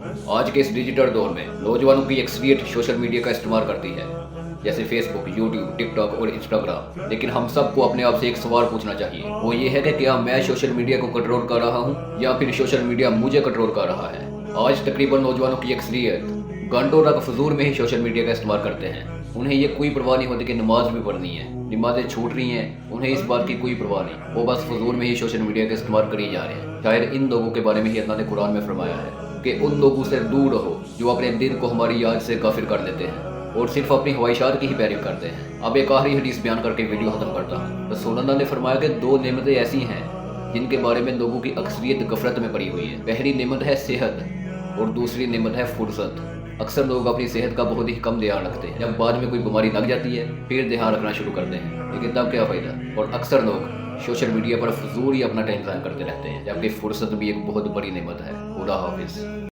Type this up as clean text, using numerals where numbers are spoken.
आज के इस डिजिटल दौर में नौजवानों की अक्सरियत सोशल मीडिया का इस्तेमाल करती है, जैसे फेसबुक, यूट्यूब, टिकटॉक और इंस्टाग्राम। लेकिन हम सबको अपने आप से एक सवाल पूछना चाहिए, वो ये है कि क्या मैं सोशल मीडिया को कंट्रोल कर रहा हूँ या फिर सोशल मीडिया मुझे कंट्रोल कर रहा है। आज तकरीबन नौजवानों की अक्सरियत घंटों तक फजूल में ही सोशल मीडिया का इस्तेमाल करते हैं। उन्हें ये कोई परवाह नहीं होती कि नमाज भी पढ़नी है, नमाजें छूट रही हैं, उन्हें इस बात की कोई परवाह नहीं। वो बस फजूल में ही सोशल मीडिया का इस्तेमाल कर ही जा रहे हैं। शायद इन लोगों के बारे में ही अल्लाह ने कुरान में फरमाया है कि उन लोगों से दूर रहो जो अपने दिल को हमारी याद से काफिर कर देते हैं और सिर्फ अपनी ख्वाहिशात की ही पैरवी करते हैं। अब एक आखिरी हदीस बयान करके वीडियो खत्म करता हूँ। रसूलुल्लाह ने फरमाया कि दो नेमतें ऐसी हैं जिनके बारे में लोगों की अक्सरियत गफलत में पड़ी हुई है। पहली नेमत है सेहत और दूसरी नेमत है फुर्सत। अक्सर लोग अपनी सेहत का बहुत ही कम ध्यान रखते हैं। जब बाद में कोई बीमारी लग जाती है फिर ध्यान रखना शुरू करते हैं, लेकिन तब क्या फ़ायदा। और अक्सर लोग सोशल मीडिया पर फजूल ही अपना टाइम ज़ाया करते रहते हैं, जबकि फुर्सत भी एक बहुत बड़ी नेमत है। खुदा हाफिज़।